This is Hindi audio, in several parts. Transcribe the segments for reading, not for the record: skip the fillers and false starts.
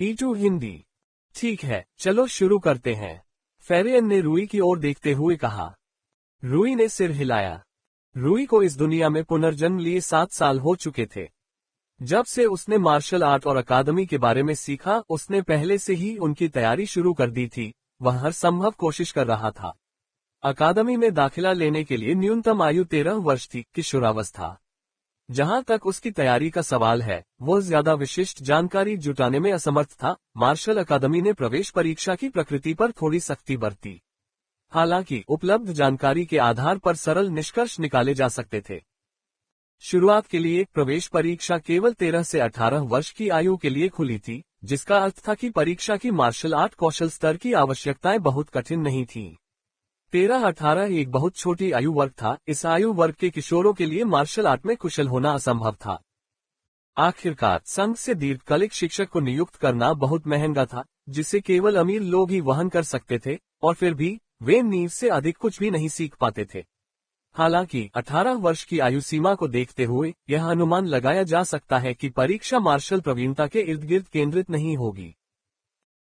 E2 हिंदी। ठीक है, चलो शुरू करते हैं। फेरियन ने रूई की ओर देखते हुए कहा। रूई ने सिर हिलाया। रूई को इस दुनिया में पुनर्जन्म लिए 7 साल हो चुके थे। जब से उसने मार्शल आर्ट और अकादमी के बारे में सीखा, उसने पहले से ही उनकी तैयारी शुरू कर दी थी। वह हर संभव कोशिश कर रहा था। अकादमी में दाखिला लेने के लिए न्यूनतम आयु 13 वर्ष थी, किशोरावस्था। जहां तक उसकी तैयारी का सवाल है, वह ज्यादा विशिष्ट जानकारी जुटाने में असमर्थ था। मार्शल अकादमी ने प्रवेश परीक्षा की प्रकृति पर थोड़ी सख्ती बरती। हालांकि उपलब्ध जानकारी के आधार पर सरल निष्कर्ष निकाले जा सकते थे। शुरुआत के लिए प्रवेश परीक्षा केवल 13 से 18 वर्ष की आयु के लिए खुली थी, जिसका अर्थ था कि परीक्षा की मार्शल आर्ट कौशल स्तर की आवश्यकताएं बहुत कठिन नहीं थीं। 13-18 एक बहुत छोटी आयु वर्ग था। इस आयु वर्ग के किशोरों के लिए मार्शल आर्ट में कुशल होना असंभव था। आखिरकार संघ से दीर्घकालिक शिक्षक को नियुक्त करना बहुत महंगा था, जिसे केवल अमीर लोग ही वहन कर सकते थे, और फिर भी वे नींव से अधिक कुछ भी नहीं सीख पाते थे। हालांकि 18 वर्ष की आयु सीमा को देखते हुए यह अनुमान लगाया जा सकता है कि परीक्षा मार्शल प्रवीणता के इर्द गिर्द केंद्रित नहीं होगी।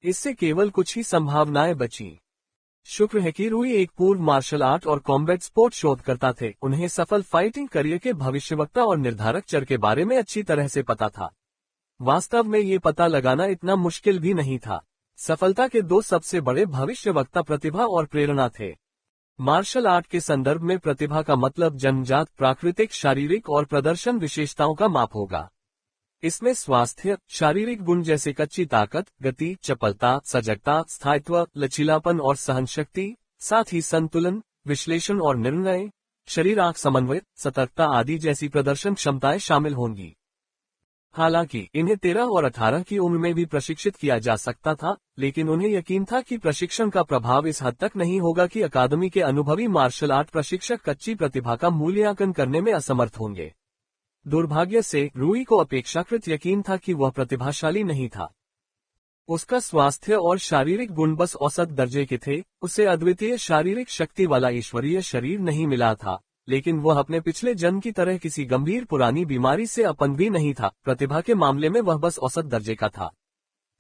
इससे केवल कुछ ही संभावनाएं बची। शुक्र है कि रूई एक पूर्व मार्शल आर्ट और कॉम्बैट स्पोर्ट शोधकर्ता थे। उन्हें सफल फाइटिंग करियर के भविष्यवक्ता और निर्धारक चर के बारे में अच्छी तरह से पता था। वास्तव में ये पता लगाना इतना मुश्किल भी नहीं था। सफलता के 2 सबसे बड़े भविष्यवक्ता प्रतिभा और प्रेरणा थे। मार्शल आर्ट के संदर्भ में प्रतिभा का मतलब जन्मजात, प्राकृतिक, शारीरिक और प्रदर्शन विशेषताओं का माप होगा। इसमें स्वास्थ्य, शारीरिक गुण जैसे कच्ची ताकत, गति, चपलता, सजगता, स्थायित्व, लचीलापन और सहनशक्ति, साथ ही संतुलन, विश्लेषण और निर्णय, शरीर आंख समन्वय, सतर्कता आदि जैसी प्रदर्शन क्षमताएं शामिल होंगी। हालांकि इन्हें 13 और 18 की उम्र में भी प्रशिक्षित किया जा सकता था, लेकिन उन्हें यकीन था कि प्रशिक्षण का प्रभाव इस हद तक नहीं होगा कि अकादमी के अनुभवी मार्शल आर्ट प्रशिक्षक कच्ची प्रतिभा का मूल्यांकन करने में असमर्थ होंगे। दुर्भाग्य से रूई को अपेक्षाकृत यकीन था कि वह प्रतिभाशाली नहीं था। उसका स्वास्थ्य और शारीरिक गुण बस औसत दर्जे के थे। उसे अद्वितीय शारीरिक शक्ति वाला ईश्वरीय शरीर नहीं मिला था, लेकिन वह अपने पिछले जन्म की तरह किसी गंभीर पुरानी बीमारी से अपंग भी नहीं था। प्रतिभा के मामले में वह बस औसत दर्जे का था।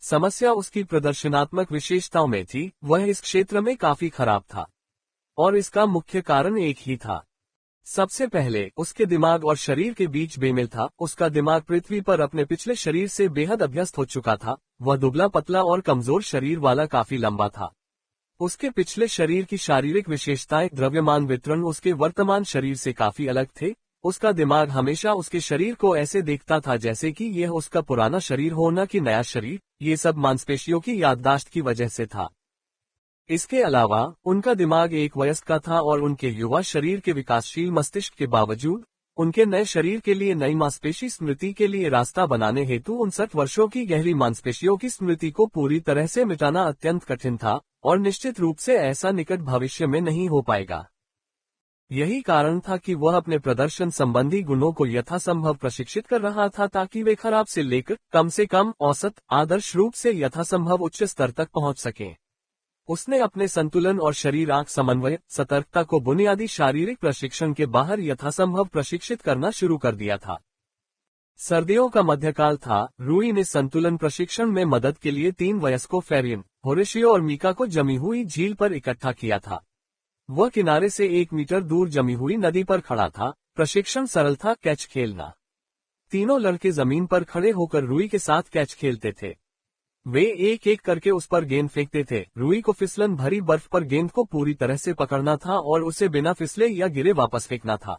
समस्या उसकी प्रदर्शनात्मक विशेषताओं में थी। वह इस क्षेत्र में काफी खराब था, और इसका मुख्य कारण एक ही था। सबसे पहले उसके दिमाग और शरीर के बीच बेमेल था। उसका दिमाग पृथ्वी पर अपने पिछले शरीर से बेहद अभ्यस्त हो चुका था। वह दुबला पतला और कमजोर शरीर वाला काफी लंबा था। उसके पिछले शरीर की शारीरिक विशेषताएं, द्रव्यमान वितरण उसके वर्तमान शरीर से काफी अलग थे। उसका दिमाग हमेशा उसके शरीर को ऐसे देखता था जैसे कि यह उसका पुराना शरीर हो, न कि नया शरीर। ये सब मांसपेशियों की याददाश्त की वजह से था। इसके अलावा उनका दिमाग एक वयस्क का था, और उनके युवा शरीर के विकासशील मस्तिष्क के बावजूद उनके नए शरीर के लिए नई मांसपेशी स्मृति के लिए रास्ता बनाने हेतु 59 वर्षों की गहरी मांसपेशियों की स्मृति को पूरी तरह से मिटाना अत्यंत कठिन था, और निश्चित रूप से ऐसा निकट भविष्य में नहीं हो पाएगा। यही कारण था कि वह अपने प्रदर्शन संबंधी गुणों को यथासंभव प्रशिक्षित कर रहा था, ताकि वे खराब से लेकर कम से कम औसत, आदर्श रूप से यथासंभव उच्च स्तर तक पहुंच सकें। उसने अपने संतुलन और शरीर आंख समन्वय, सतर्कता को बुनियादी शारीरिक प्रशिक्षण के बाहर यथासंभव प्रशिक्षित करना शुरू कर दिया था। सर्दियों का मध्यकाल था। रूई ने संतुलन प्रशिक्षण में मदद के लिए 3 वयस्कों फेरियन, होरेशियो और मीका को जमी हुई झील पर इकट्ठा किया था। वह किनारे से 1 मीटर दूर जमी हुई नदी पर खड़ा था। प्रशिक्षण सरल था, कैच खेलना। तीनों लड़के जमीन पर खड़े होकर रूई के साथ कैच खेलते थे। वे एक एक करके उस पर गेंद फेंकते थे। रूई को फिसलन भरी बर्फ पर गेंद को पूरी तरह से पकड़ना था और उसे बिना फिसले या गिरे वापस फेंकना था।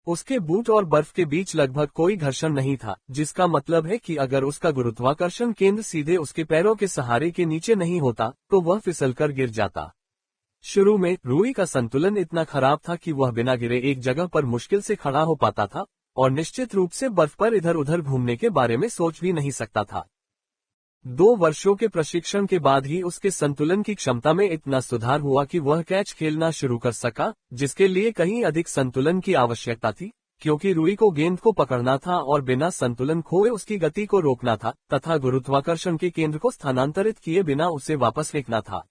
उसके बूट और बर्फ के बीच लगभग कोई घर्षण नहीं था, जिसका मतलब है कि अगर उसका गुरुत्वाकर्षण केंद्र सीधे उसके पैरों के सहारे के नीचे नहीं होता तो वह फिसलकर गिर जाता। शुरू में रूई का संतुलन इतना खराब था कि वह बिना गिरे एक जगह पर मुश्किल से खड़ा हो पाता था, और निश्चित रूप से बर्फ पर इधर उधर घूमने के बारे में सोच भी नहीं सकता था। 2 वर्षों के प्रशिक्षण के बाद ही उसके संतुलन की क्षमता में इतना सुधार हुआ कि वह कैच खेलना शुरू कर सका, जिसके लिए कहीं अधिक संतुलन की आवश्यकता थी, क्योंकि रूई को गेंद को पकड़ना था और बिना संतुलन खोए उसकी गति को रोकना था, तथा गुरुत्वाकर्षण के केंद्र को स्थानांतरित किए बिना उसे वापस फेंकना था।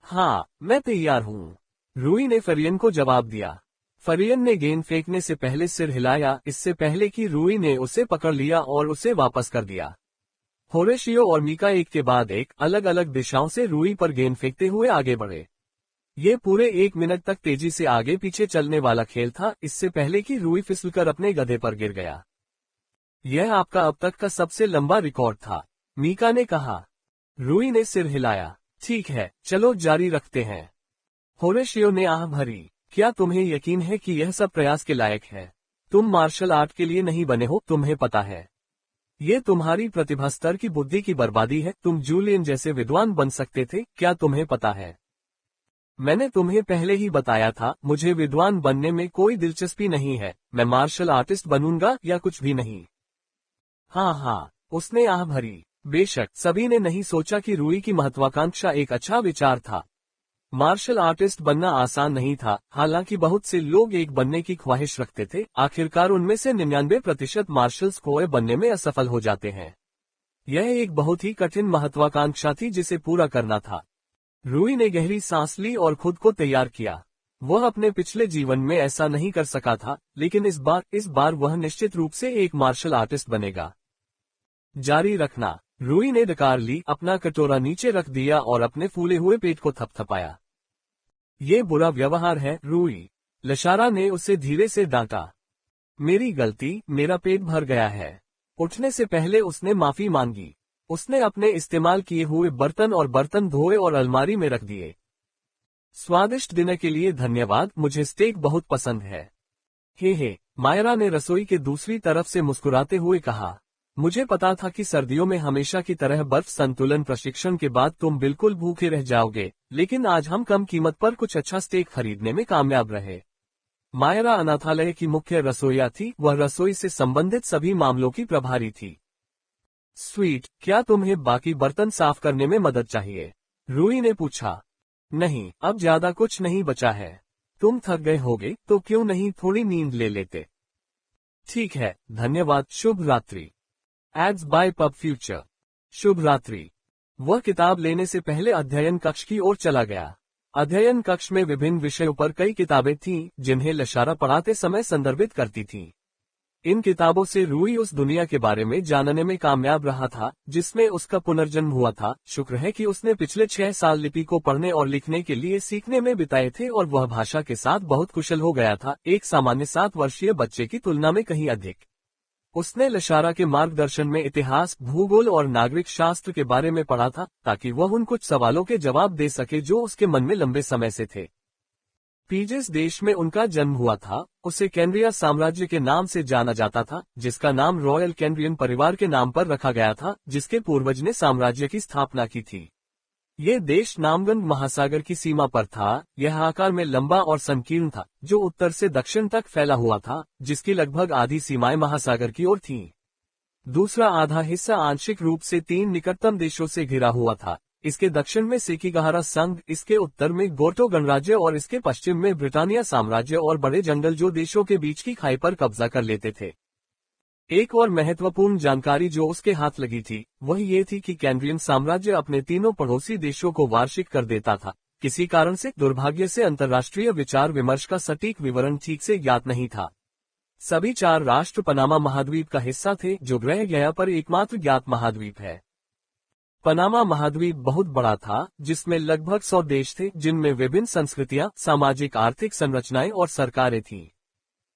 हाँ, मैं तैयार हूँ, रूई ने फेरियन को जवाब दिया। फेरियन ने गेंद फेंकने से पहले सिर हिलाया, इससे पहले कि रूई ने उसे पकड़ लिया और उसे वापस कर दिया। होरेशियो और मीका एक के बाद एक अलग अलग दिशाओं से रूई पर गेंद फेंकते हुए आगे बढ़े। ये पूरे 1 मिनट तक तेजी से आगे पीछे चलने वाला खेल था, इससे पहले कि रूई फिसलकर अपने गधे पर गिर गया। यह आपका अब तक का सबसे लंबा रिकॉर्ड था, मीका ने कहा। रूई ने सिर हिलाया। ठीक है, चलो जारी रखते हैं। होरेशियो ने आह भरी। क्या तुम्हें यकीन है कि यह सब प्रयास के लायक है? तुम मार्शल आर्ट के लिए नहीं बने हो, तुम्हें पता है। ये तुम्हारी प्रतिभा स्तर की बुद्धि की बर्बादी है। तुम जूलियन जैसे विद्वान बन सकते थे, क्या तुम्हें पता है? मैंने तुम्हें पहले ही बताया था, मुझे विद्वान बनने में कोई दिलचस्पी नहीं है। मैं मार्शल आर्टिस्ट बनूंगा या कुछ भी नहीं। हाँ, उसने आह भरी। बेशक, सभी ने नहीं सोचा कि रूई की महत्वाकांक्षा एक अच्छा विचार था। मार्शल आर्टिस्ट बनना आसान नहीं था, हालांकि बहुत से लोग एक बनने की ख्वाहिश रखते थे। आखिरकार उनमें से 99% मार्शल्स कोई बनने में असफल हो जाते हैं। यह एक बहुत ही कठिन महत्वाकांक्षा थी जिसे पूरा करना था। रूई ने गहरी सांस ली और खुद को तैयार किया। वह अपने पिछले जीवन में ऐसा नहीं कर सका था, लेकिन इस बार वह निश्चित रूप से एक मार्शल आर्टिस्ट बनेगा। जारी रखना। रूई ने डकार ली, अपना कटोरा नीचे रख दिया और अपने फूले हुए पेट को थपथपाया। ये बुरा व्यवहार है, रूई। लशारा ने उसे धीरे से डांटा। मेरी गलती, मेरा पेट भर गया है। उठने से पहले उसने माफी मांगी। उसने अपने इस्तेमाल किए हुए बर्तन और बर्तन धोए और अलमारी में रख दिए। स्वादिष्ट डिनर के लिए धन्यवाद, मुझे स्टेक बहुत पसंद है। हे, मायरा ने रसोई के दूसरी तरफ से मुस्कुराते हुए कहा। मुझे पता था कि सर्दियों में हमेशा की तरह बर्फ संतुलन प्रशिक्षण के बाद तुम बिल्कुल भूखे रह जाओगे, लेकिन आज हम कम कीमत पर कुछ अच्छा स्टेक खरीदने में कामयाब रहे। मायरा अनाथालय की मुख्य रसोइया थी, वह रसोई से संबंधित सभी मामलों की प्रभारी थी। स्वीट, क्या तुम्हें बाकी बर्तन साफ करने में मदद चाहिए? रूई ने पूछा। नहीं, अब ज्यादा कुछ नहीं बचा है। तुम थक गए होगे, तो क्यों नहीं थोड़ी नींद ले लेते? ठीक है, धन्यवाद, शुभ रात्रि। Ads by pub future. शुभ रात्रि। वह किताब लेने से पहले अध्ययन कक्ष की ओर चला गया। अध्ययन कक्ष में विभिन्न विषयों पर कई किताबें थीं, जिन्हें लशारा पढ़ाते समय संदर्भित करती थीं। इन किताबों से रूई उस दुनिया के बारे में जानने में कामयाब रहा था, जिसमें उसका पुनर्जन्म हुआ था। शुक्र है कि उसने पिछले 6 साल लिपि को पढ़ने और लिखने के लिए सीखने में बिताए थे और वह भाषा के साथ बहुत कुशल हो गया था, एक सामान्य 7 वर्षीय बच्चे की तुलना में कहीं अधिक। उसने लशारा के मार्गदर्शन में इतिहास, भूगोल और नागरिक शास्त्र के बारे में पढ़ा था, ताकि वह उन कुछ सवालों के जवाब दे सके जो उसके मन में लंबे समय से थे। जिस देश में उनका जन्म हुआ था, उसे कैम्ब्रिया साम्राज्य के नाम से जाना जाता था, जिसका नाम रॉयल कैम्ब्रियन परिवार के नाम पर रखा गया था, जिसके पूर्वज ने साम्राज्य की स्थापना की थी। ये देश नामगंग महासागर की सीमा पर था। यह आकार में लंबा और संकीर्ण था, जो उत्तर से दक्षिण तक फैला हुआ था, जिसकी लगभग आधी सीमाएं महासागर की ओर थीं। दूसरा आधा हिस्सा आंशिक रूप से 3 निकटतम देशों से घिरा हुआ था। इसके दक्षिण में सेकीगहारा संघ, इसके उत्तर में गोटो गणराज्य और इसके पश्चिम में ब्रिटानिया साम्राज्य और बड़े जंगल जो देशों के बीच की खाई पर कब्जा कर लेते थे। एक और महत्वपूर्ण जानकारी जो उसके हाथ लगी थी, वह ये थी कि कैम्ब्रियन साम्राज्य अपने तीनों पड़ोसी देशों को वार्षिक कर देता था। किसी कारण से दुर्भाग्य से अंतर्राष्ट्रीय विचार विमर्श का सटीक विवरण ठीक से ज्ञात नहीं था। सभी 4 राष्ट्र पनामा महाद्वीप का हिस्सा थे, जो ग्रह गया पर एकमात्र ज्ञात महाद्वीप है। पनामा महाद्वीप बहुत बड़ा था, जिसमें लगभग 100 देश थे, जिनमें विभिन्न संस्कृतियां, सामाजिक आर्थिक संरचनाएं और सरकारें थीं।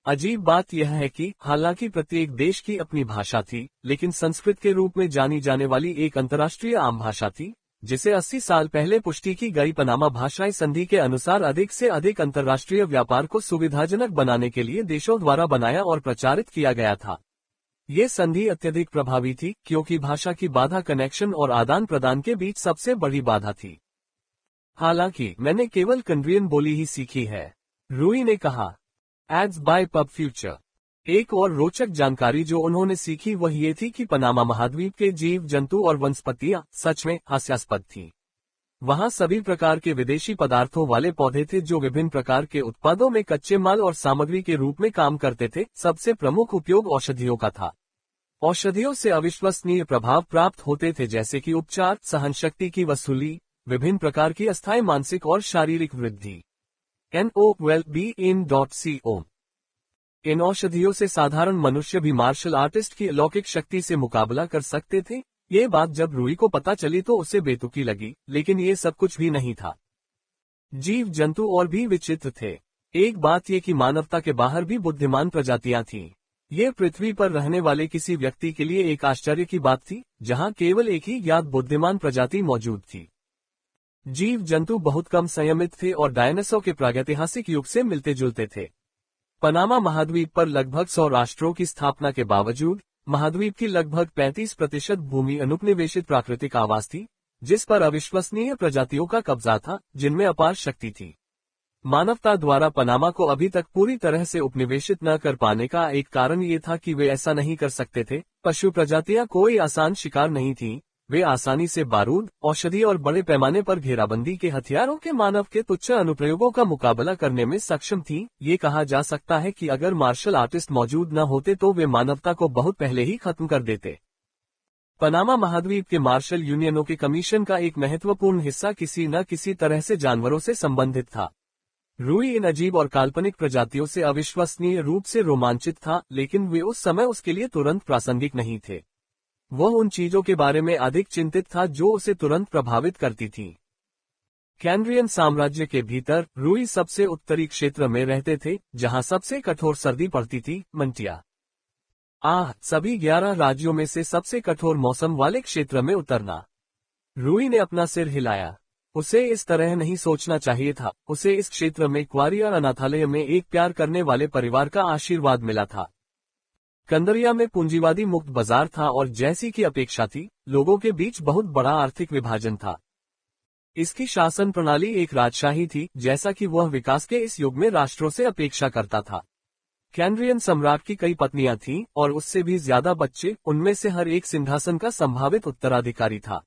अजीब बात यह है कि हालांकि प्रत्येक देश की अपनी भाषा थी, लेकिन संस्कृत के रूप में जानी जाने वाली एक अंतर्राष्ट्रीय आम भाषा थी, जिसे 80 साल पहले पुष्टि की गई पनामा भाषाई संधि के अनुसार अधिक से अधिक अंतर्राष्ट्रीय व्यापार को सुविधाजनक बनाने के लिए देशों द्वारा बनाया और प्रचारित किया गया था। ये संधि अत्यधिक प्रभावी थी, क्योंकि भाषा की बाधा कनेक्शन और आदान प्रदान के बीच सबसे बड़ी बाधा थी। हालांकि मैंने केवल कैम्ब्रियन बोली ही सीखी है, रूई ने कहा। Ads by pub future. एक और रोचक जानकारी जो उन्होंने सीखी वह ये थी कि पनामा महाद्वीप के जीव जंतु और वनस्पतियां सच में हास्यास्पद थीं। वहां सभी प्रकार के विदेशी पदार्थों वाले पौधे थे जो विभिन्न प्रकार के उत्पादों में कच्चे माल और सामग्री के रूप में काम करते थे। सबसे प्रमुख उपयोग औषधियों का था। औषधियों से अविश्वसनीय प्रभाव प्राप्त होते थे, जैसे कि उपचार, सहनशक्ति की वसूली, विभिन्न प्रकार की अस्थायी मानसिक और शारीरिक वृद्धि। NOWellbeing.co। इन औषधियों से साधारण मनुष्य भी मार्शल आर्टिस्ट की अलौकिक शक्ति से मुकाबला कर सकते थे। ये बात जब रूई को पता चली तो उसे बेतुकी लगी, लेकिन ये सब कुछ भी नहीं था। जीव जंतु और भी विचित्र थे। एक बात ये कि मानवता के बाहर भी बुद्धिमान प्रजातियां थीं। ये पृथ्वी पर रहने वाले किसी व्यक्ति के लिए एक आश्चर्य की बात थी, जहां केवल एक ही ज्ञात बुद्धिमान प्रजाति मौजूद थी। जीव जंतु बहुत कम संयमित थे और डायनासोर के प्रागैतिहासिक युग से मिलते जुलते थे। पनामा महाद्वीप पर लगभग 100 राष्ट्रों की स्थापना के बावजूद महाद्वीप की लगभग 35% भूमि अनुपनिवेशित प्राकृतिक आवास थी, जिस पर अविश्वसनीय प्रजातियों का कब्जा था, जिनमें अपार शक्ति थी। मानवता द्वारा पनामा को अभी तक पूरी तरह से उपनिवेशित न कर पाने का एक कारण ये था कि वे ऐसा नहीं कर सकते थे। पशु प्रजातियां कोई आसान शिकार नहीं थीं। वे आसानी से बारूद, औषधि और बड़े पैमाने पर घेराबंदी के हथियारों के मानव के तुच्छ अनुप्रयोगों का मुकाबला करने में सक्षम थीं। ये कहा जा सकता है कि अगर मार्शल आर्टिस्ट मौजूद न होते तो वे मानवता को बहुत पहले ही खत्म कर देते। पनामा महाद्वीप के मार्शल यूनियनों के कमीशन का एक महत्वपूर्ण हिस्सा किसी न किसी तरह से जानवरों से संबंधित था। रूई इन अजीब और काल्पनिक प्रजातियों से अविश्वसनीय रूप से रोमांचित था, लेकिन वे उस समय उसके लिए तुरंत प्रासंगिक नहीं थे। वह उन चीजों के बारे में अधिक चिंतित था जो उसे तुरंत प्रभावित करती थीं। कैम्ब्रियन साम्राज्य के भीतर रूई सबसे उत्तरी क्षेत्र में रहते थे, जहां सबसे कठोर सर्दी पड़ती थी, मंटिया। सभी 11 राज्यों में से सबसे कठोर मौसम वाले क्षेत्र में उतरना। रूई ने अपना सिर हिलाया। उसे इस तरह नहीं सोचना चाहिए था। उसे इस क्षेत्र में क्वारी और अनाथालय में एक प्यार करने वाले परिवार का आशीर्वाद मिला था। कंदरिया में पूंजीवादी मुक्त बाजार था और जैसी की अपेक्षा थी, लोगों के बीच बहुत बड़ा आर्थिक विभाजन था। इसकी शासन प्रणाली एक राजशाही थी, जैसा कि वह विकास के इस युग में राष्ट्रों से अपेक्षा करता था। कैम्ब्रियन सम्राट की कई पत्नियां थीं और उससे भी ज्यादा बच्चे, उनमें से हर एक सिंहासन का संभावित उत्तराधिकारी था।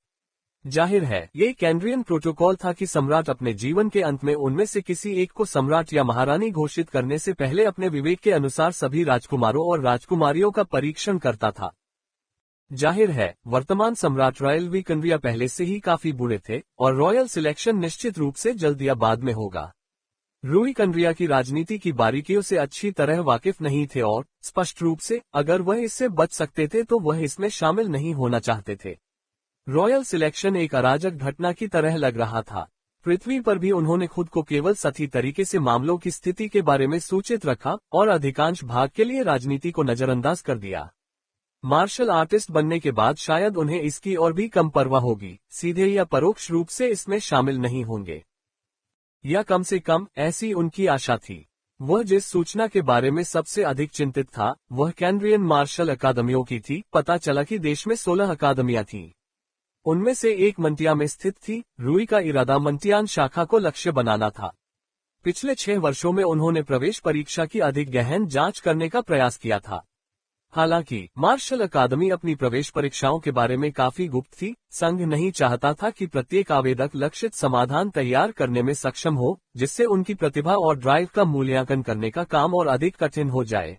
जाहिर है, ये कैम्ब्रियन प्रोटोकॉल था कि सम्राट अपने जीवन के अंत में उनमें से किसी एक को सम्राट या महारानी घोषित करने से पहले अपने विवेक के अनुसार सभी राजकुमारों और राजकुमारियों का परीक्षण करता था। जाहिर है, वर्तमान सम्राट रॉयल विकन्ड्रिया पहले से ही काफी बुरे थे और रॉयल सिलेक्शन निश्चित रूप से जल्द या बाद में होगा। रूई कंड्रिया की राजनीति की बारीकियों से अच्छी तरह वाकिफ नहीं थे और स्पष्ट रूप से अगर वह इससे बच सकते थे तो वह इसमें शामिल नहीं होना चाहते थे। रॉयल सिलेक्शन एक अराजक घटना की तरह लग रहा था। पृथ्वी पर भी उन्होंने खुद को केवल सही तरीके से मामलों की स्थिति के बारे में सूचित रखा और अधिकांश भाग के लिए राजनीति को नजरअंदाज कर दिया। मार्शल आर्टिस्ट बनने के बाद शायद उन्हें इसकी और भी कम परवाह होगी, सीधे या परोक्ष रूप से इसमें शामिल नहीं होंगे, या कम से कम ऐसी उनकी आशा थी। वह जिस सूचना के बारे में सबसे अधिक चिंतित था वह कैम्ब्रियन मार्शल अकादमियों की थी। पता चला कि देश में 16 अकादमियां थीं। उनमें से एक मंटिया में स्थित थी। रूई का इरादा मंटियान शाखा को लक्ष्य बनाना था। पिछले 6 वर्षों में उन्होंने प्रवेश परीक्षा की अधिक गहन जांच करने का प्रयास किया था। हालांकि मार्शल अकादमी अपनी प्रवेश परीक्षाओं के बारे में काफी गुप्त थी। संघ नहीं चाहता था कि प्रत्येक आवेदक लक्षित समाधान तैयार करने में सक्षम हो, जिससे उनकी प्रतिभा और ड्राइव का मूल्यांकन करने का काम और अधिक कठिन हो जाए।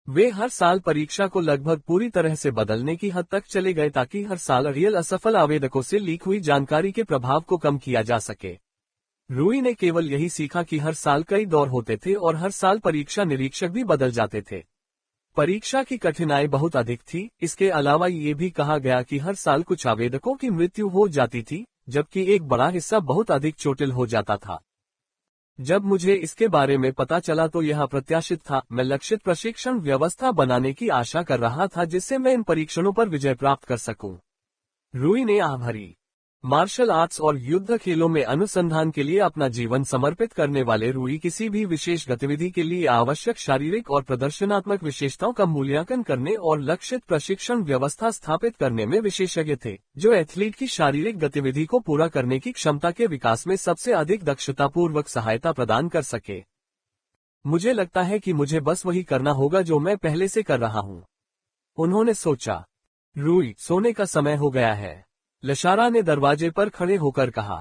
वे हर साल परीक्षा को लगभग पूरी तरह से बदलने की हद तक चले गए ताकि हर साल रियल असफल आवेदकों से लीक हुई जानकारी के प्रभाव को कम किया जा सके। रूई ने केवल यही सीखा कि हर साल कई दौर होते थे और हर साल परीक्षा निरीक्षक भी बदल जाते थे। परीक्षा की कठिनाई बहुत अधिक थी। इसके अलावा ये भी कहा गया कि हर साल कुछ आवेदकों की मृत्यु हो जाती थी, जबकि एक बड़ा हिस्सा बहुत अधिक चोटिल हो जाता था। जब मुझे इसके बारे में पता चला तो यह अप्रत्याशित था। मैं लक्षित प्रशिक्षण व्यवस्था बनाने की आशा कर रहा था जिससे मैं इन परीक्षणों पर विजय प्राप्त कर सकूं। रूई ने आह भरी। मार्शल आर्ट्स और युद्ध खेलों में अनुसंधान के लिए अपना जीवन समर्पित करने वाले रूई किसी भी विशेष गतिविधि के लिए आवश्यक शारीरिक और प्रदर्शनात्मक विशेषताओं का मूल्यांकन करने और लक्षित प्रशिक्षण व्यवस्था स्थापित करने में विशेषज्ञ थे, जो एथलीट की शारीरिक गतिविधि को पूरा करने की क्षमता के विकास में सबसे अधिक दक्षतापूर्वक सहायता प्रदान कर सके। मुझे लगता है कि मुझे बस वही करना होगा जो मैं पहले से कर रहा हूँ, उन्होंने सोचा। रूई, सोने का समय हो गया है, लशारा ने दरवाजे पर खड़े होकर कहा।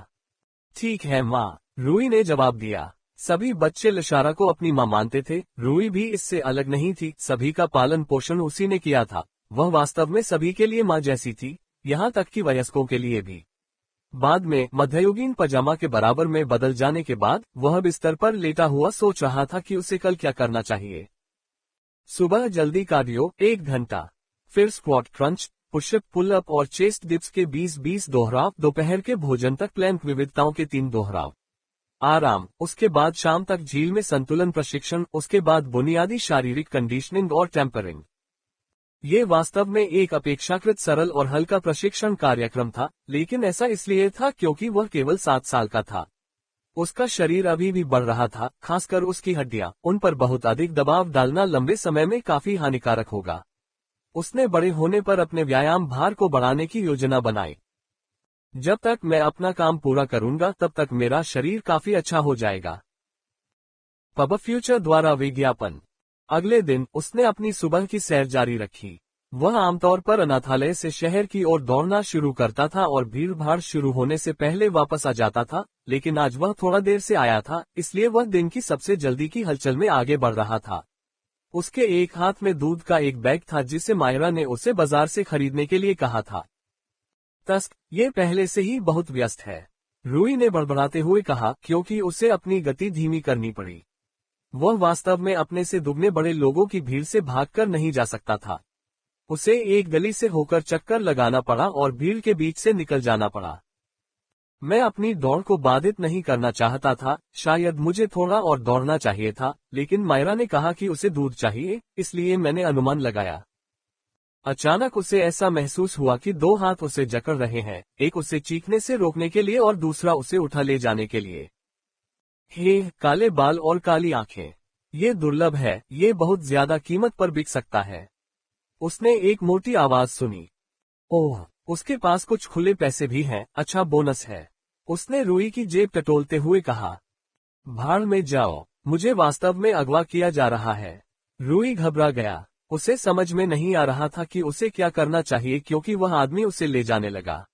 ठीक है माँ, रूई ने जवाब दिया। सभी बच्चे लशारा को अपनी माँ मानते थे। रूई भी इससे अलग नहीं थी। सभी का पालन पोषण उसी ने किया था। वह वास्तव में सभी के लिए माँ जैसी थी, यहाँ तक कि वयस्कों के लिए भी। बाद में मध्ययुगीन पजामा के बराबर में बदल जाने के बाद वह बिस्तर पर लेटा हुआ सोच रहा था कि उसे कल क्या करना चाहिए। सुबह जल्दी कार्डियो 1 घंटा, फिर squat crunch pushup, pull up और चेस्ट डिप्स के 20-20 दोहराव, दोपहर के भोजन तक प्लैंक विविधताओं के 3 दोहराव। आराम, उसके बाद शाम तक झील में संतुलन प्रशिक्षण, उसके बाद बुनियादी शारीरिक कंडीशनिंग और टेम्परिंग। ये वास्तव में एक अपेक्षाकृत सरल और हल्का प्रशिक्षण कार्यक्रम था, लेकिन ऐसा इसलिए था क्योंकि वह केवल 7 साल का था। उसका शरीर अभी भी बढ़ रहा था, खासकर उसकी हड्डियां। उन पर बहुत अधिक दबाव डालना लंबे समय में काफी हानिकारक होगा। उसने बड़े होने पर अपने व्यायाम भार को बढ़ाने की योजना बनाई। जब तक मैं अपना काम पूरा करूंगा तब तक मेरा शरीर काफी अच्छा हो जाएगा। पब फ्यूचर द्वारा विज्ञापन। अगले दिन उसने अपनी सुबह की सैर जारी रखी। वह आमतौर पर अनाथालय से शहर की ओर दौड़ना शुरू करता था और भीड़ भाड़ शुरू होने से पहले वापस आ जाता था, लेकिन आज वह थोड़ा देर से आया था, इसलिए वह दिन की सबसे जल्दी की हलचल में आगे बढ़ रहा था। उसके एक हाथ में दूध का एक बैग था जिसे मायरा ने उसे बाजार से खरीदने के लिए कहा था। तस्क, ये पहले से ही बहुत व्यस्त है, रूई ने बड़बड़ाते हुए कहा, क्योंकि उसे अपनी गति धीमी करनी पड़ी। वह वास्तव में अपने से दुगने बड़े लोगों की भीड़ से भागकर नहीं जा सकता था। उसे एक गली से होकर चक्कर लगाना पड़ा और भीड़ के बीच से निकल जाना पड़ा। मैं अपनी दौड़ को बाधित नहीं करना चाहता था, शायद मुझे थोड़ा और दौड़ना चाहिए था, लेकिन मायरा ने कहा कि उसे दूध चाहिए, इसलिए मैंने अनुमान लगाया। अचानक उसे ऐसा महसूस हुआ कि 2 हाथ उसे जकड़ रहे हैं, एक उसे चीखने से रोकने के लिए और दूसरा उसे उठा ले जाने के लिए। हे, काले बाल और काली आंखें। ये दुर्लभ है, ये बहुत ज्यादा कीमत पर बिक सकता है। उसने एक मोटी आवाज सुनी। ओह, उसके पास कुछ खुले पैसे भी हैं, अच्छा बोनस है। उसने रूई की जेब टटोलते हुए कहा। भाड़ में जाओ, मुझे वास्तव में अगवा किया जा रहा है। रूई घबरा गया। उसे समझ में नहीं आ रहा था कि उसे क्या करना चाहिए क्योंकि वह आदमी उसे ले जाने लगा।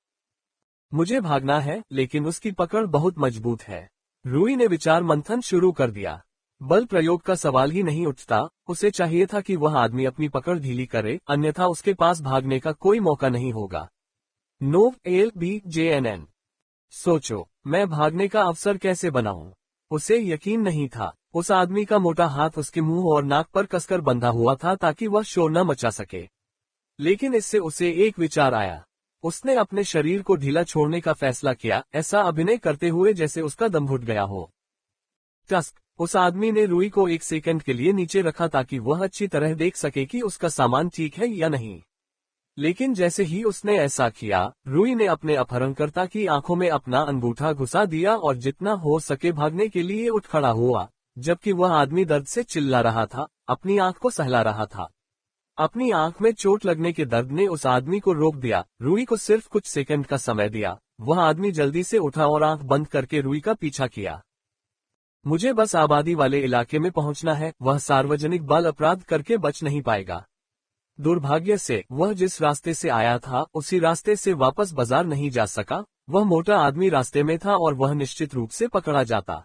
मुझे भागना है, लेकिन उसकी पकड़ बहुत मजबूत है। रूई ने विचार मंथन शुरू कर दिया। बल प्रयोग का सवाल ही नहीं उठता, उसे चाहिए था कि वह आदमी अपनी पकड़ ढीली करे, अन्यथा उसके पास भागने का कोई मौका नहीं होगा। नोव एल बी JNN। सोचो, मैं भागने का अवसर कैसे बनाऊं? उसे यकीन नहीं था। उस आदमी का मोटा हाथ उसके मुंह और नाक पर कसकर बंधा हुआ था ताकि वह शोर न मचा सके। लेकिन इससे उसे एक विचार आया। उसने अपने शरीर को ढीला छोड़ने का फैसला किया, ऐसा अभिनय करते हुए जैसे उसका दम घुट गया हो। टस्क, उस आदमी ने रूई को 1 सेकंड के लिए नीचे रखा ताकि वह अच्छी तरह देख सके कि उसका सामान ठीक है या नहीं। लेकिन जैसे ही उसने ऐसा किया, रूई ने अपने अपहरणकर्ता की आंखों में अपना अंगूठा घुसा दिया और जितना हो सके भागने के लिए उठ खड़ा हुआ, जबकि वह आदमी दर्द से चिल्ला रहा था, अपनी आंख को सहला रहा था। अपनी आंख में चोट लगने के दर्द ने उस आदमी को रोक दिया। रूई को सिर्फ कुछ सेकंड का समय दिया। वह आदमी जल्दी से उठा और आंख बंद करके रूई का पीछा किया। मुझे बस आबादी वाले इलाके में पहुंचना है, वह सार्वजनिक बाल अपराध करके बच नहीं पाएगा। दुर्भाग्य से वह जिस रास्ते से आया था उसी रास्ते से वापस बाजार नहीं जा सका। वह मोटा आदमी रास्ते में था और वह निश्चित रूप से पकड़ा जाता।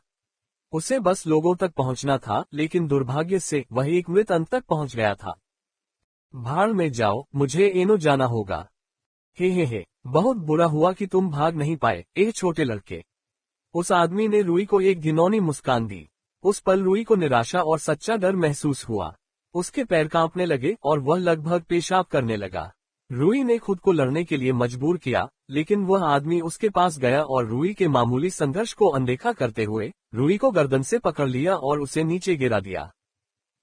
उसे बस लोगों तक पहुंचना था, लेकिन दुर्भाग्य से वह एक मृत अंत तक पहुंच गया था। भाड़ में जाओ, मुझे एनो जाना होगा। हे, बहुत बुरा हुआ कि तुम भाग नहीं पाए, ए छोटे लड़के। उस आदमी ने रूई को एक घिनौनी मुस्कान दी। उस पल रूई को निराशा और सच्चा डर महसूस हुआ। उसके पैर कांपने लगे और वह लगभग पेशाब करने लगा। रूई ने खुद को लड़ने के लिए मजबूर किया, लेकिन वह आदमी उसके पास गया और रूई के मामूली संघर्ष को अनदेखा करते हुए रूई को गर्दन से पकड़ लिया और उसे नीचे गिरा दिया।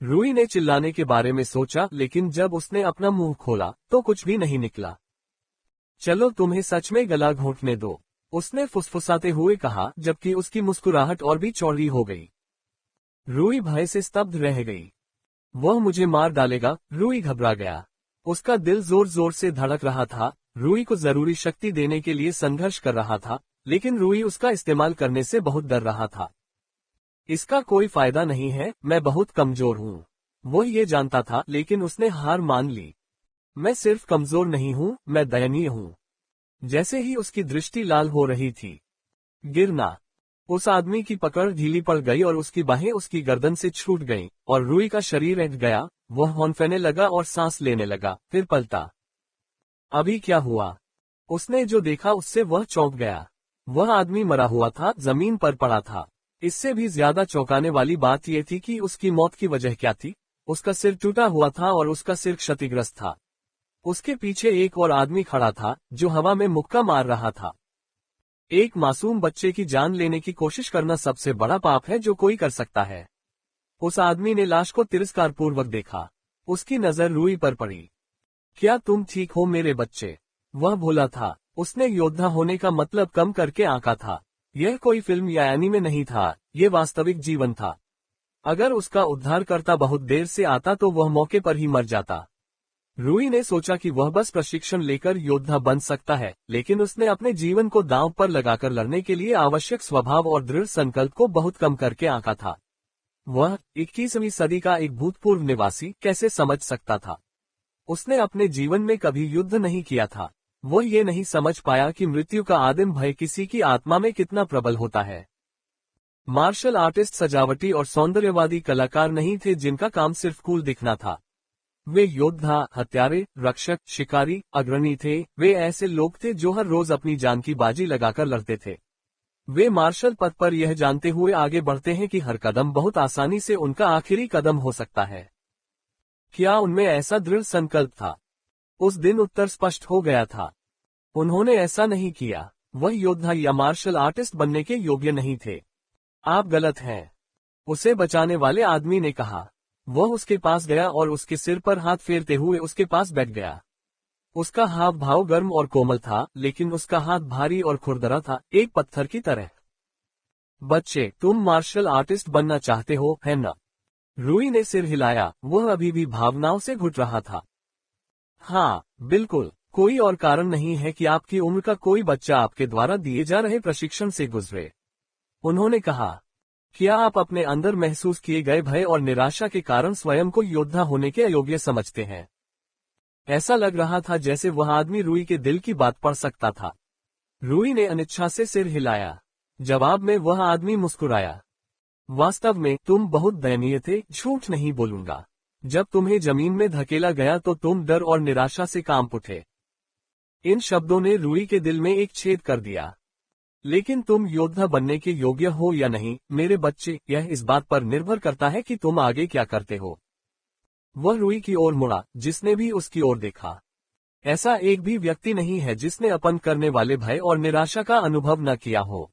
रूई ने चिल्लाने के बारे में सोचा, लेकिन जब उसने अपना मुंह खोला तो कुछ भी नहीं निकला। चलो तुम्हें सच में गला घोंटने दो, उसने फुसफुसाते हुए कहा, जबकि उसकी मुस्कुराहट और भी चौड़ी हो गई। रूई भय से स्तब्ध रह गई। वह मुझे मार डालेगा, रूई घबरा गया। उसका दिल जोर जोर से धड़क रहा था। रूई को जरूरी शक्ति देने के लिए संघर्ष कर रहा था, लेकिन रूई उसका इस्तेमाल करने से बहुत डर रहा था। इसका कोई फायदा नहीं है, मैं बहुत कमजोर हूँ। वो ये जानता था, लेकिन उसने हार मान ली। मैं सिर्फ कमजोर नहीं हूँ, मैं दयनीय हूँ। जैसे ही उसकी दृष्टि लाल हो रही थी, गिरना। उस आदमी की पकड़ ढीली पड़ गई और उसकी बाहें उसकी गर्दन से छूट गईं, और रूई का शरीर ऐंठ गया। वह हौंफने लगा और सांस लेने लगा, फिर पलटा। अभी क्या हुआ? उसने जो देखा उससे वह चौंक गया। वह आदमी मरा हुआ था, जमीन पर पड़ा था। इससे भी ज्यादा चौंकाने वाली बात यह थी कि उसकी मौत की वजह क्या थी। उसका सिर टूटा हुआ था और उसका सिर क्षतिग्रस्त था। उसके पीछे एक और आदमी खड़ा था जो हवा में मुक्का मार रहा था। एक मासूम बच्चे की जान लेने की कोशिश करना सबसे बड़ा पाप है जो कोई कर सकता है। उस आदमी ने लाश को तिरस्कारपूर्वक देखा। उसकी नजर रूई पर पड़ी। क्या तुम ठीक हो मेरे बच्चे? वह भोला था। उसने योद्धा होने का मतलब कम करके आंका था। यह कोई फिल्म या एनीमे नहीं था, ये वास्तविक जीवन था। अगर उसका उद्धारकर्ता बहुत देर से आता तो वह मौके पर ही मर जाता। रूई ने सोचा कि वह बस प्रशिक्षण लेकर योद्धा बन सकता है, लेकिन उसने अपने जीवन को दांव पर लगाकर लड़ने के लिए आवश्यक स्वभाव और दृढ़ संकल्प को बहुत कम करके आंका था। वह 21वीं सदी का एक भूतपूर्व निवासी कैसे समझ सकता था? उसने अपने जीवन में कभी युद्ध नहीं किया था। वो ये नहीं समझ पाया कि मृत्यु का आदिम भय किसी की आत्मा में कितना प्रबल होता है। मार्शल आर्टिस्ट सजावटी और सौंदर्यवादी कलाकार नहीं थे जिनका काम सिर्फ कूल दिखना था। वे योद्धा, हत्यारे, रक्षक, शिकारी, अग्रणी थे। वे ऐसे लोग थे जो हर रोज अपनी जान की बाजी लगाकर लड़ते थे। वे मार्शल पथ पर यह जानते हुए आगे बढ़ते हैं कि हर कदम बहुत आसानी से उनका आखिरी कदम हो सकता है। क्या उनमें ऐसा दृढ़ संकल्प था? उस दिन उत्तर स्पष्ट हो गया था। उन्होंने ऐसा नहीं किया। वह योद्धा या मार्शल आर्टिस्ट बनने के योग्य नहीं थे। आप गलत हैं, उसे बचाने वाले आदमी ने कहा। वह उसके पास गया और उसके सिर पर हाथ फेरते हुए उसके पास बैठ गया। उसका हाव भाव गर्म और कोमल था, लेकिन उसका हाथ भारी और खुरदरा था, एक पत्थर की तरह। बच्चे, तुम मार्शल आर्टिस्ट बनना चाहते हो, है न? रूई ने सिर हिलाया। वह अभी भी भावनाओं से घुट रहा था। हाँ, बिल्कुल। कोई और कारण नहीं है कि आपकी उम्र का कोई बच्चा आपके द्वारा दिए जा रहे प्रशिक्षण से गुजरे। उन्होंने कहा, क्या आप अपने अंदर महसूस किए गए भय और निराशा के कारण स्वयं को योद्धा होने के अयोग्य समझते हैं? ऐसा लग रहा था जैसे वह आदमी रूई के दिल की बात पढ़ सकता था। रूई ने अनिच्छा से सिर हिलाया। जवाब में वह आदमी मुस्कुराया। वास्तव में तुम बहुत दयनीय थे, झूठ नहीं बोलूंगा। जब तुम्हें जमीन में धकेला गया तो तुम डर और निराशा से कांप उठे। इन शब्दों ने रूई के दिल में एक छेद कर दिया। लेकिन तुम योद्धा बनने के योग्य हो या नहीं, मेरे बच्चे, यह इस बात पर निर्भर करता है कि तुम आगे क्या करते हो। वह रूई की ओर मुड़ा, जिसने भी उसकी ओर देखा। ऐसा एक भी व्यक्ति नहीं है जिसने अपन करने वाले भय और निराशा का अनुभव न किया हो।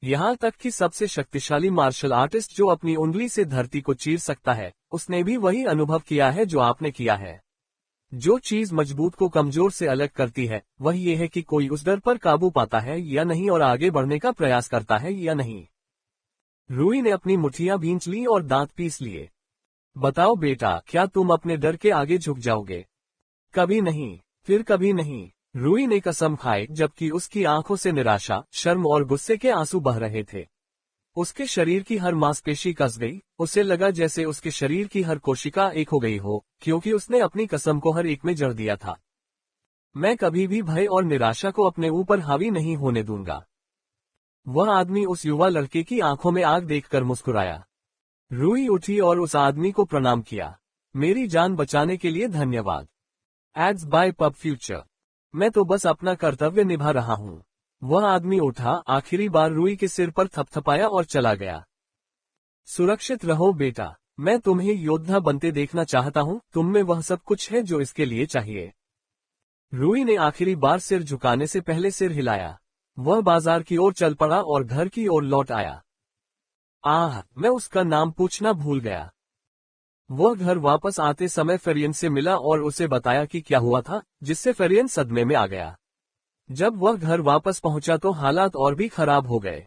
यहाँ तक कि सबसे शक्तिशाली मार्शल आर्टिस्ट जो अपनी उंगली से धरती को चीर सकता है, उसने भी वही अनुभव किया है जो आपने किया है। जो चीज मजबूत को कमजोर से अलग करती है, वह ये है कि कोई उस डर पर काबू पाता है या नहीं और आगे बढ़ने का प्रयास करता है या नहीं। रूई ने अपनी मुट्ठियां भींच ली और दांत पीस लिए। बताओ बेटा, क्या तुम अपने डर के आगे झुक जाओगे? कभी नहीं, फिर कभी नहीं। रूई ने कसम खाई, जबकि उसकी आंखों से निराशा, शर्म और गुस्से के आंसू बह रहे थे। उसके शरीर की हर मांसपेशी कस गई। उसे लगा जैसे उसके शरीर की हर कोशिका एक हो गई हो, क्योंकि उसने अपनी कसम को हर एक में जड़ दिया था। मैं कभी भी भय और निराशा को अपने ऊपर हावी नहीं होने दूंगा। वह आदमी उस युवा लड़के की आंखों में आग देखकर मुस्कुराया। रूई उठी और उस आदमी को प्रणाम किया। मेरी जान बचाने के लिए धन्यवाद। Ads by pub future. मैं तो बस अपना कर्तव्य निभा रहा हूँ। वह आदमी उठा, आखिरी बार रूई के सिर पर थपथपाया और चला गया। सुरक्षित रहो बेटा, मैं तुम्हें योद्धा बनते देखना चाहता हूँ। तुम में वह सब कुछ है जो इसके लिए चाहिए। रूई ने आखिरी बार सिर झुकाने से पहले सिर हिलाया। वह बाजार की ओर चल पड़ा और घर की ओर लौट आया। मैं उसका नाम पूछना भूल गया। वह घर वापस आते समय फेरियन से मिला और उसे बताया कि क्या हुआ था, जिससे फेरियन सदमे में आ गया। जब वह घर वापस पहुंचा तो हालात और भी खराब हो गए।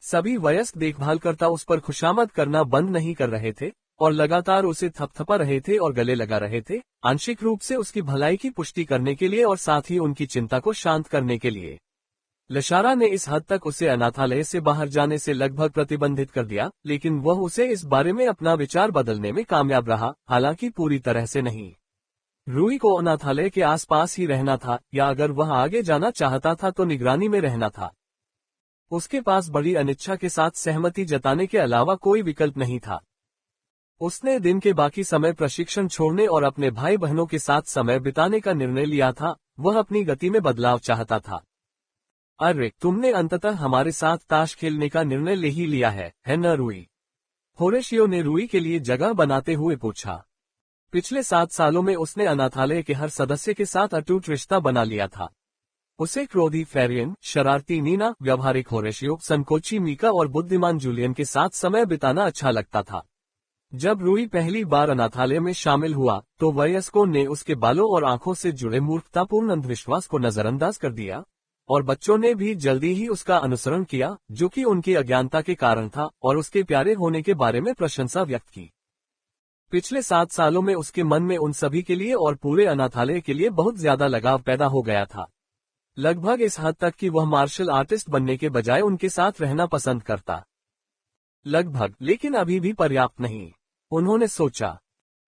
सभी वयस्क देखभालकर्ता उस पर खुशामद करना बंद नहीं कर रहे थे और लगातार उसे थपथपा रहे थे और गले लगा रहे थे, आंशिक रूप से उसकी भलाई की पुष्टि करने के लिए और साथ ही उनकी चिंता को शांत करने के लिए। लशारा ने इस हद तक उसे अनाथालय से बाहर जाने से लगभग प्रतिबंधित कर दिया, लेकिन वह उसे इस बारे में अपना विचार बदलने में कामयाब रहा, हालांकि पूरी तरह से नहीं। रूई को अनाथालय के आसपास ही रहना था, या अगर वह आगे जाना चाहता था तो निगरानी में रहना था। उसके पास बड़ी अनिच्छा के साथ सहमति जताने के अलावा कोई विकल्प नहीं था। उसने दिन के बाकी समय प्रशिक्षण छोड़ने और अपने भाई बहनों के साथ समय बिताने का निर्णय लिया था। वह अपनी गति में बदलाव चाहता था। अरे, तुमने अंततः हमारे साथ ताश खेलने का निर्णय ले ही लिया है न रूई? होरेशियो ने रूई के लिए जगह बनाते हुए पूछा। पिछले 7 सालों में उसने अनाथालय के हर सदस्य के साथ अटूट रिश्ता बना लिया था। उसे क्रोधी फेरियन, शरारती नीना, व्यावहारिक होरेशियो, संकोची मीका और बुद्धिमान जूलियन के साथ समय बिताना अच्छा लगता था। जब रूई पहली बार अनाथालय में शामिल हुआ तो वयस्कों ने उसके बालों और आंखों से जुड़े मूर्खतापूर्ण अंधविश्वास को नजरअंदाज कर दिया, और बच्चों ने भी जल्दी ही उसका अनुसरण किया, जो कि उनकी अज्ञानता के कारण था, और उसके प्यारे होने के बारे में प्रशंसा व्यक्त की। पिछले 7 सालों में उसके मन में उन सभी के लिए और पूरे अनाथालय के लिए बहुत ज्यादा लगाव पैदा हो गया था। लगभग इस हद तक कि वह मार्शल आर्टिस्ट बनने के बजाय उनके साथ रहना पसंद करता। लगभग, लेकिन अभी भी पर्याप्त नहीं, उन्होंने सोचा।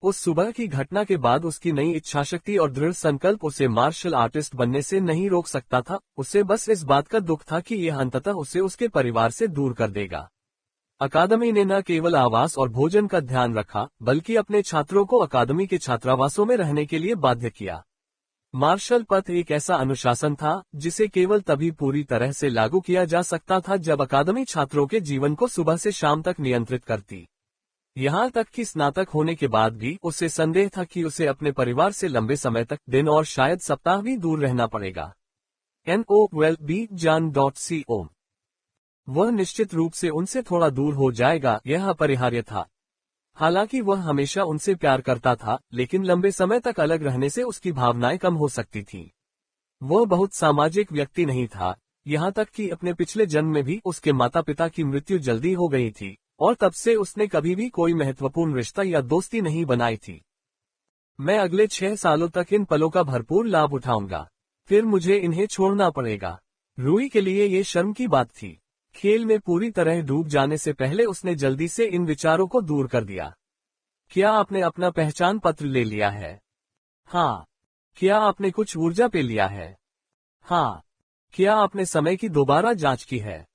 उस सुबह की घटना के बाद उसकी नई इच्छाशक्ति और दृढ़ संकल्प उसे मार्शल आर्टिस्ट बनने से नहीं रोक सकता था। उसे बस इस बात का दुख था कि यह अंततः उसे उसके परिवार से दूर कर देगा। अकादमी ने न केवल आवास और भोजन का ध्यान रखा, बल्कि अपने छात्रों को अकादमी के छात्रावासों में रहने के लिए बाध्य किया। मार्शल पथ एक ऐसा अनुशासन था जिसे केवल तभी पूरी तरह से लागू किया जा सकता था जब अकादमी छात्रों के जीवन को सुबह से शाम तक नियंत्रित करती। यहाँ तक कि स्नातक होने के बाद भी उसे संदेह था कि उसे अपने परिवार से लंबे समय तक, दिन और शायद सप्ताह भी दूर रहना पड़ेगा। NOWELLBJAN.CO। वह निश्चित रूप से उनसे थोड़ा दूर हो जाएगा, यह अपरिहार्य था। हालांकि वह हमेशा उनसे प्यार करता था, लेकिन लंबे समय तक अलग रहने से उसकी भावनाएं कम हो सकती थीं। वह बहुत सामाजिक व्यक्ति नहीं था, यहाँ तक कि अपने पिछले जन्म में भी उसके माता पिता की मृत्यु जल्दी हो गई थी, और तब से उसने कभी भी कोई महत्वपूर्ण रिश्ता या दोस्ती नहीं बनाई थी। मैं अगले 6 सालों तक इन पलों का भरपूर लाभ उठाऊंगा, फिर मुझे इन्हें छोड़ना पड़ेगा। रूई के लिए ये शर्म की बात थी। खेल में पूरी तरह डूब जाने से पहले उसने जल्दी से इन विचारों को दूर कर दिया। क्या आपने अपना पहचान पत्र ले लिया है? हाँ। क्या आपने कुछ ऊर्जा पे लिया है? हाँ। क्या आपने समय की दोबारा जांच की है?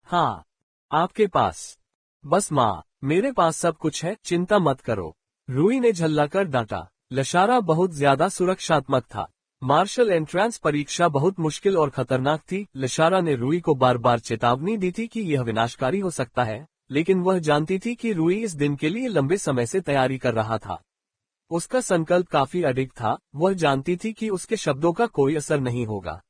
हाँ। आपके पास? बस माँ, मेरे पास सब कुछ है, चिंता मत करो, रूई ने झल्लाकर डांटा। लशारा बहुत ज्यादा सुरक्षात्मक था। मार्शल एंट्रेंस परीक्षा बहुत मुश्किल और खतरनाक थी। लशारा ने रूई को बार बार चेतावनी दी थी कि यह विनाशकारी हो सकता है, लेकिन वह जानती थी कि रूई इस दिन के लिए लंबे समय से तैयारी कर रहा था। उसका संकल्प काफी अडिग था। वह जानती थी कि उसके शब्दों का कोई असर नहीं होगा।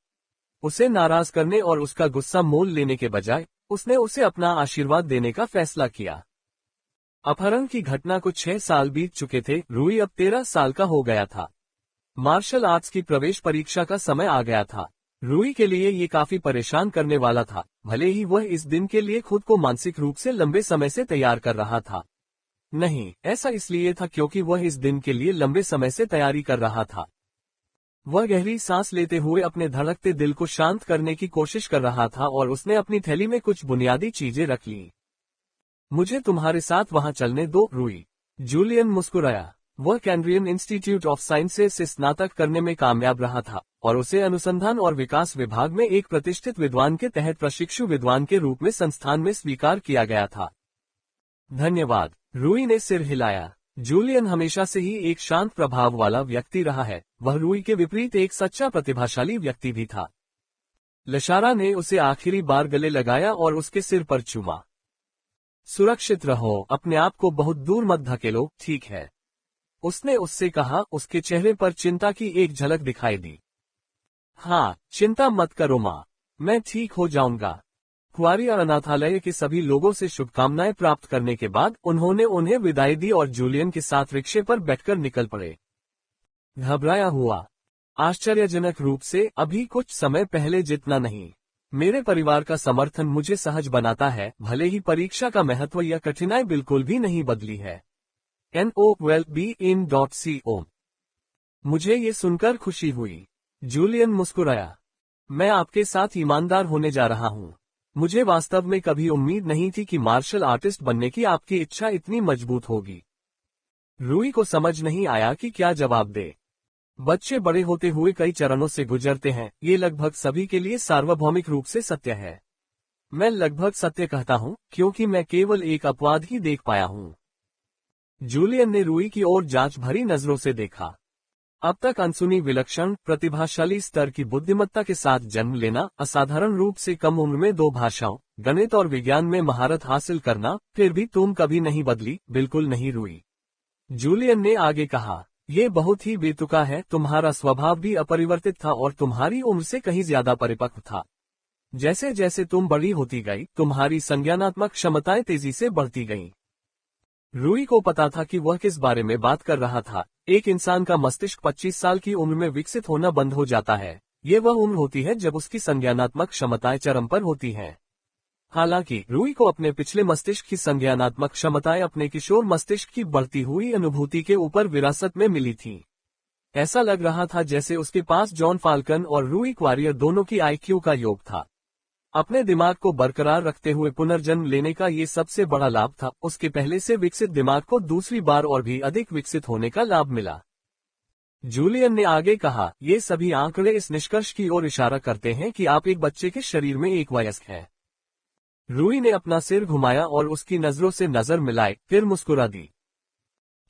उसे नाराज करने और उसका गुस्सा मोल लेने के बजाय उसने उसे अपना आशीर्वाद देने का फैसला किया। अपहरण की घटना को 6 साल बीत चुके थे। रूई अब 13 साल का हो गया था। मार्शल आर्ट्स की प्रवेश परीक्षा का समय आ गया था। रूई के लिए ये काफी परेशान करने वाला था, भले ही वह इस दिन के लिए खुद को मानसिक रूप से लंबे समय से तैयार कर रहा था। नहीं, ऐसा इसलिए था क्योंकि वह इस दिन के लिए लंबे समय से तैयारी कर रहा था। वह गहरी सांस लेते हुए अपने धड़कते दिल को शांत करने की कोशिश कर रहा था और उसने अपनी थैली में कुछ बुनियादी चीजें रख ली। मुझे तुम्हारे साथ वहां चलने दो, रूई। जूलियन मुस्कुराया। वह कैम्ब्रियन इंस्टीट्यूट ऑफ साइंसेज से स्नातक करने में कामयाब रहा था और उसे अनुसंधान और विकास विभाग में एक प्रतिष्ठित विद्वान के तहत प्रशिक्षु विद्वान के रूप में संस्थान में स्वीकार किया गया था। धन्यवाद, रूई ने सिर हिलाया। जूलियन हमेशा से ही एक शांत प्रभाव वाला व्यक्ति रहा है। वह रूई के विपरीत एक सच्चा प्रतिभाशाली व्यक्ति भी था। लशारा ने उसे आखिरी बार गले लगाया और उसके सिर पर चूमा। सुरक्षित रहो, अपने आप को बहुत दूर मत धकेलो, ठीक है? उसने उससे कहा। उसके चेहरे पर चिंता की एक झलक दिखाई दी। हाँ, चिंता मत करो माँ, मैं ठीक हो जाऊंगा। कुआरी और अनाथालय के सभी लोगों से शुभकामनाएं प्राप्त करने के बाद उन्होंने उन्हें विदाई दी और जूलियन के साथ रिक्शे पर बैठकर निकल पड़े। घबराया हुआ, आश्चर्यजनक रूप से अभी कुछ समय पहले जितना नहीं। मेरे परिवार का समर्थन मुझे सहज बनाता है, भले ही परीक्षा का महत्व या कठिनाई बिल्कुल भी नहीं बदली है। NOWELLBJAN.CO। मुझे ये सुनकर खुशी हुई। जूलियन मुस्कुराया। मैं आपके साथ ईमानदार होने जा रहा हूँ। मुझे वास्तव में कभी उम्मीद नहीं थी कि मार्शल आर्टिस्ट बनने की आपकी इच्छा इतनी मजबूत होगी। रूई को समझ नहीं आया कि क्या जवाब दे। बच्चे बड़े होते हुए कई चरणों से गुजरते हैं, ये लगभग सभी के लिए सार्वभौमिक रूप से सत्य है। मैं लगभग सत्य कहता हूँ क्योंकि मैं केवल एक अपवाद ही देख पाया हूँ। जूलियन ने रूई की ओर जांच भरी नजरों से देखा। अब तक अनसुनी, विलक्षण, प्रतिभाशाली स्तर की बुद्धिमत्ता के साथ जन्म लेना, असाधारण रूप से कम उम्र में 2 भाषाओं, गणित और विज्ञान में महारत हासिल करना, फिर भी तुम कभी नहीं बदली, बिल्कुल नहीं रूई। जूलियन ने आगे कहा, ये बहुत ही बेतुका है, तुम्हारा स्वभाव भी अपरिवर्तित था और तुम्हारी उम्र से कहीं ज्यादा परिपक्व था। जैसे जैसे तुम बड़ी होती गई, तुम्हारी संज्ञानात्मक क्षमताएं तेजी से बढ़ती गईं। रूई को पता था कि वह किस बारे में बात कर रहा था। एक इंसान का मस्तिष्क 25 साल की उम्र में विकसित होना बंद हो जाता है। ये वह उम्र होती है जब उसकी संज्ञानात्मक क्षमताएं चरम पर होती हैं। हालांकि रूई को अपने पिछले मस्तिष्क की संज्ञानात्मक क्षमताएं अपने किशोर मस्तिष्क की बढ़ती हुई अनुभूति के ऊपर विरासत में मिली थीं। ऐसा लग रहा था जैसे उसके पास जॉन फाल्कन और रूई क्वारियर दोनों की आईक्यू का योग था। अपने दिमाग को बरकरार रखते हुए पुनर्जन्म लेने का ये सबसे बड़ा लाभ था। उसके पहले से विकसित दिमाग को दूसरी बार और भी अधिक विकसित होने का लाभ मिला। जूलियन ने आगे कहा, ये सभी आंकड़े इस निष्कर्ष की ओर इशारा करते हैं कि आप एक बच्चे के शरीर में एक वयस्क हैं। रूई ने अपना सिर घुमाया और उसकी नजरों से नजर मिलाई, फिर मुस्कुरा दी।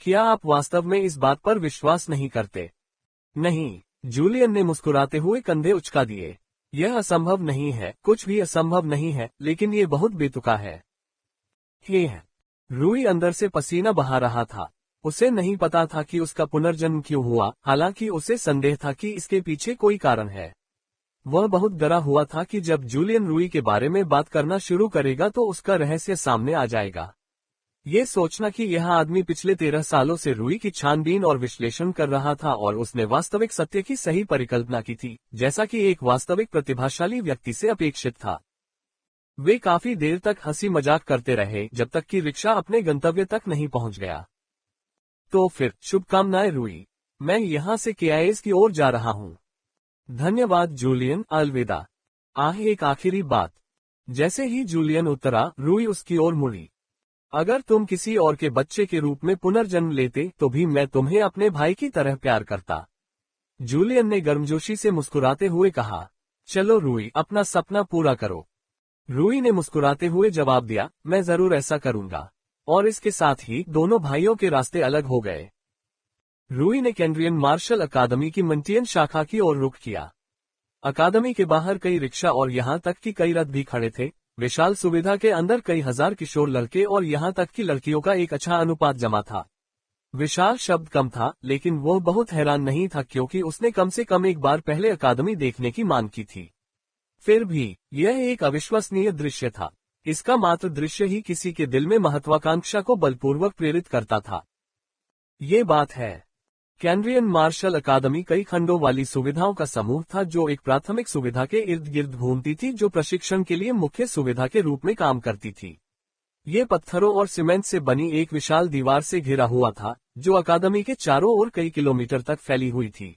क्या आप वास्तव में इस बात पर विश्वास नहीं करते? नहीं, जूलियन ने मुस्कुराते हुए कंधे उचका दिए। यह असंभव नहीं है, कुछ भी असंभव नहीं है, लेकिन ये बहुत बेतुका है। रूई अंदर से पसीना बहा रहा था। उसे नहीं पता था कि उसका पुनर्जन्म क्यों हुआ, हालांकि उसे संदेह था कि इसके पीछे कोई कारण है। वह बहुत डरा हुआ था कि जब जूलियन रूई के बारे में बात करना शुरू करेगा तो उसका रहस्य सामने आ जाएगा। ये सोचना कि यह आदमी पिछले 13 सालों से रूई की छानबीन और विश्लेषण कर रहा था और उसने वास्तविक सत्य की सही परिकल्पना की थी, जैसा कि एक वास्तविक प्रतिभाशाली व्यक्ति से अपेक्षित था। वे काफी देर तक हंसी मजाक करते रहे जब तक कि रिक्शा अपने गंतव्य तक नहीं पहुंच गया। तो फिर शुभकामनाएं रूई, मैं यहाँ से केआईएस की ओर जा रहा हूँ। धन्यवाद जूलियन, अलविदा। एक आखिरी बात। जैसे ही जूलियन उतरा, रूई उसकी ओर मुड़ी। अगर तुम किसी और के बच्चे के रूप में पुनर्जन्म लेते तो भी मैं तुम्हें अपने भाई की तरह प्यार करता। जूलियन ने गर्मजोशी से मुस्कुराते हुए कहा, चलो रूई, अपना सपना पूरा करो। रूई ने मुस्कुराते हुए जवाब दिया, मैं जरूर ऐसा करूंगा। और इसके साथ ही दोनों भाइयों के रास्ते अलग हो गए। रूई ने कैंड्रियन मार्शल अकादमी की मंटियन शाखा की ओर रुख किया। अकादमी के बाहर कई रिक्शा और यहाँ तक कि कई रथ भी खड़े थे। विशाल सुविधा के अंदर कई हजार किशोर लड़के और यहाँ तक कि लड़कियों का एक अच्छा अनुपात जमा था। विशाल शब्द कम था, लेकिन वो बहुत हैरान नहीं था क्योंकि उसने कम से कम एक बार पहले अकादमी देखने की मांग की थी। फिर भी यह एक अविश्वसनीय दृश्य था। इसका मात्र दृश्य ही किसी के दिल में महत्वाकांक्षा को बलपूर्वक प्रेरित करता था। ये बात है। कैंड्रियन मार्शल अकादमी कई खंडों वाली सुविधाओं का समूह था जो एक प्राथमिक सुविधा के इर्द गिर्द घूमती थी जो प्रशिक्षण के लिए मुख्य सुविधा के रूप में काम करती थी। ये पत्थरों और सीमेंट से बनी एक विशाल दीवार से घिरा हुआ था जो अकादमी के चारों ओर कई किलोमीटर तक फैली हुई थी।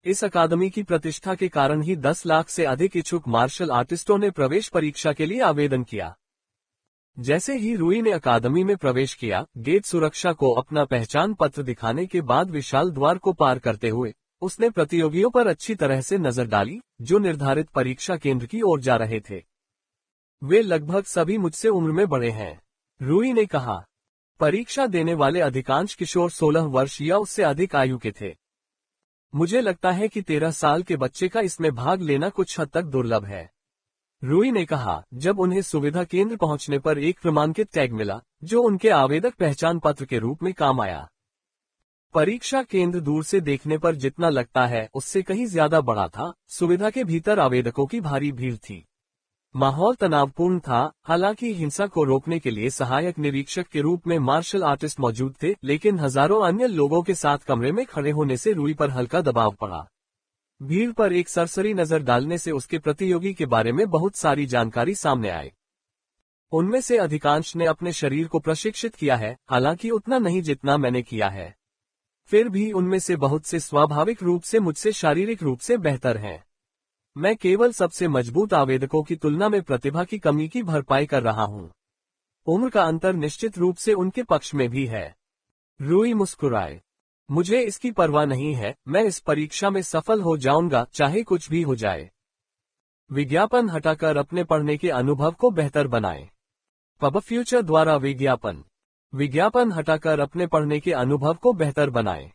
इस अकादमी की प्रतिष्ठा के कारण ही 10 लाख से अधिक इच्छुक मार्शल आर्टिस्टों ने प्रवेश परीक्षा के लिए आवेदन किया। जैसे ही रूई ने अकादमी में प्रवेश किया, गेट सुरक्षा को अपना पहचान पत्र दिखाने के बाद विशाल द्वार को पार करते हुए उसने प्रतियोगियों पर अच्छी तरह से नजर डाली जो निर्धारित परीक्षा केंद्र की ओर जा रहे थे। वे लगभग सभी मुझसे उम्र में बड़े हैं, रूई ने कहा। परीक्षा देने वाले अधिकांश किशोर 16 वर्ष या उससे अधिक आयु के थे। मुझे लगता है कि 13 साल के बच्चे का इसमें भाग लेना कुछ हद तक दुर्लभ है, रूई ने कहा जब उन्हें सुविधा केंद्र पहुंचने पर एक क्रमांकित टैग मिला जो उनके आवेदक पहचान पत्र के रूप में काम आया। परीक्षा केंद्र दूर से देखने पर जितना लगता है उससे कहीं ज्यादा बड़ा था। सुविधा के भीतर आवेदकों की भारी भीड़ थी। माहौल तनावपूर्ण था। हालांकि हिंसा को रोकने के लिए सहायक निरीक्षक के रूप में मार्शल आर्टिस्ट मौजूद थे, लेकिन हजारों अन्य लोगों के साथ कमरे में खड़े होने से रूई पर हल्का दबाव पड़ा। भीड़ पर एक सरसरी नजर डालने से उसके प्रतियोगी के बारे में बहुत सारी जानकारी सामने आई। उनमें से अधिकांश ने अपने शरीर को प्रशिक्षित किया है, हालांकि उतना नहीं जितना मैंने किया है। फिर भी उनमें से बहुत से स्वाभाविक रूप से मुझसे शारीरिक रूप से बेहतर हैं। मैं केवल सबसे मजबूत आवेदकों की तुलना में प्रतिभा की कमी की भरपाई कर रहा हूं। उम्र का अंतर निश्चित रूप से उनके पक्ष में भी है। रूई मुस्कुराए। मुझे इसकी परवाह नहीं है, मैं इस परीक्षा में सफल हो जाऊंगा, चाहे कुछ भी हो जाए। विज्ञापन हटाकर अपने पढ़ने के अनुभव को बेहतर बनाएं। पब फ्यूचर द्वारा विज्ञापन हटाकर अपने पढ़ने के अनुभव को बेहतर बनाएं।